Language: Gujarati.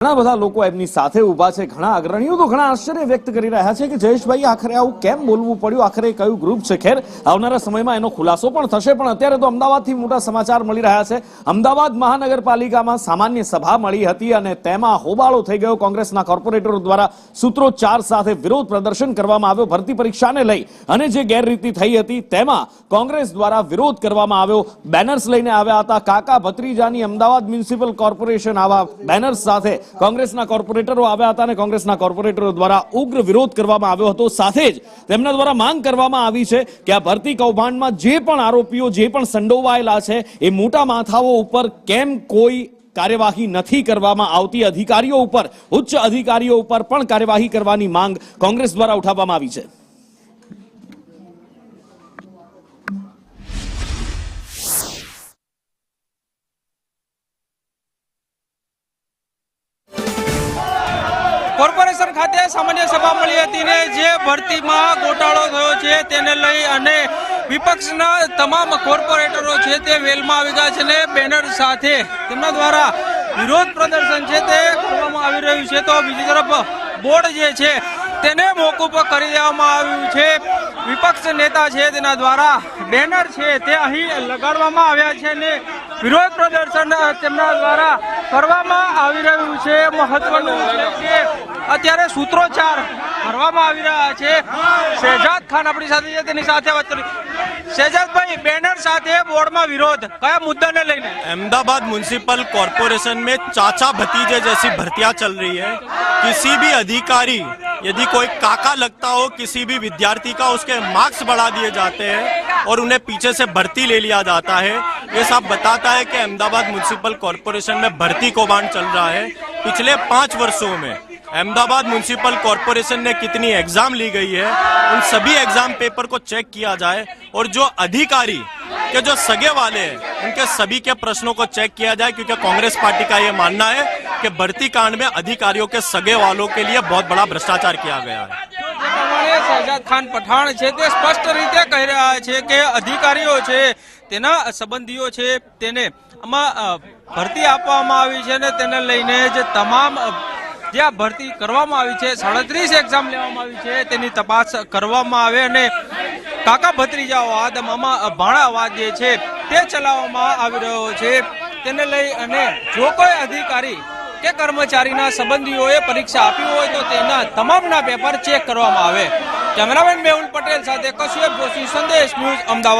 ઘણા બધા લોકો એમની સાથે ઊભા છે। ઘણા અગ્રણીઓ તો ઘણા આશ્ચર્ય વ્યક્ત કરી રહ્યા છે કે જયેશભાઈ આખરે આવું કેમ બોલવું પડ્યું, આખરે કયું ગ્રુપ છે। ખેર આવનારા સમયમાં એનો ખુલાસો પણ થશે, પણ અત્યારે તો અમદાવાદથી મોટા સમાચાર મળી રહ્યા છે। અમદાવાદ મહાનગરપાલિકામાં સામાન્ય સભા મળી હતી અને તેમાં હોબાળો થઈ ગયો। કોંગ્રેસના કોર્પોરેટરો દ્વારા સૂત્રોચ્ચાર સાથે વિરોધ પ્રદર્શન કરવામાં આવ્યો ભરતી પરીક્ષાને લઈ, અને જે ગેરરીતિ થઈ હતી તેમાં કોંગ્રેસ દ્વારા વિરોધ કરવામાં આવ્યો। બેનર્સ લઈને આવ્યા હતા। કાકા ભત્રીજાની અમદાવાદ મ્યુનિસિપલ કોર્પોરેશન આવા બેનર્સ સાથે કોંગ્રેસના કોર્પોરેટરો આવ્યા હતા અને કોંગ્રેસના કોર્પોરેટરો દ્વારા ઉગ્ર વિરોધ કરવામાં આવ્યો હતો। સાથે જ તેમના દ્વારા માંગ કરવામાં આવી છે કે આ ભરતી કૌભાંડમાં જે પણ આરોપીઓ, જે પણ સંડોવાયેલા છે એ મોટા માથાઓ ઉપર કેમ કોઈ કાર્યવાહી નથી કરવામાં આવતી। અધિકારીઓ ઉપર, ઉચ્ચ અધિકારીઓ ઉપર પણ કાર્યવાહી કરવાની માંગ કોંગ્રેસ દ્વારા ઉઠાવવામાં આવી છે। કોર્પોરેશન ખાતે સામાન્ય સભા મળી હતી ને જે ભરતીમાં ગોટાળો થયો છે તેને લઈ અને વિપક્ષના તમામ કોર્પોરેટરો છે તે વેલમાં આવી ગયા છે ને બેનર સાથે તેમના દ્વારા વિરોધ પ્રદર્શન છે તે કરવામાં આવી રહ્યું છે। તો બીજી તરફ બોર્ડ જે છે તેને મોકૂફ કરી દેવામાં આવ્યું છે। વિપક્ષ નેતા છે તેના દ્વારા બેનર છે તે અહીં લગાડવામાં આવ્યા છે ને વિરોધ પ્રદર્શન તેમના દ્વારા કરવામાં આવી રહ્યું છે। મહત્વનું છે કે અત્યારે સૂત્રોચ્ચાર કરવામાં આવી રહ્યા છે। શહેજાદ ખાન આપણી સાથે છે, તેની સાથે વાત કરી। शहजाद बैनर साथ बोर्ड में विरोध क्या मुद्दा ने लेने? अहमदाबाद म्युनिसिपल कॉर्पोरेशन में चाचा भतीजे जैसी भर्तियां चल रही है। किसी भी अधिकारी यदि कोई काका लगता हो किसी भी विद्यार्थी का, उसके मार्क्स बढ़ा दिए जाते हैं और उन्हें पीछे से भर्ती ले लिया जाता है। ये सब बताता है कि अहमदाबाद म्युनिसिपल कॉर्पोरेशन में भर्ती कौभांड चल रहा है। पिछले 5 वर्षों में अहमदाबाद म्युनिसिपल कॉर्पोरेशन ने कितनी एग्जाम ली गई है, उन सभी एग्जाम पेपर को चेक किया जाए और जो अधिकारी के जो सगे वाले हैं उनके सभी के प्रश्नों को चेक किया जाए, क्योंकि कांग्रेस पार्टी का ये मानना है कि भर्ती कांड में अधिकारियों के सगे वालों के लिए बहुत बड़ा भ्रष्टाचार किया गया है। शहजाद खान पठाण છે તે સ્પષ્ટ રીતે કહી રહ્યા છે કે અધિકારીઓ છે તેના સંબંધીઓ છે તેને આમાં ભરતી આપવામાં આવી છે ને તેને લઈને જે તમામ જે આ ભરતી કરવામાં આવી છે 37 એક્ઝામ લેવામાં આવી છે તેની તપાસ કરવામાં આવે અને કાકા ભત્રીજાવાદ, મામા ભાણાવાદ જે છે તે ચલાવવામાં આવી રહ્યો છે। તેને લઈ અને જો કોઈ અધિકારી કે કર્મચારીના સંબંધીઓએ પરીક્ષા આપી હોય તો તેના તમામના પેપર ચેક કરવામાં આવે। કેમેરામેન મેહુલ પટેલ સાથે કશ્યપ જોશી, સંદેશ ન્યૂઝ, અમદાવાદ।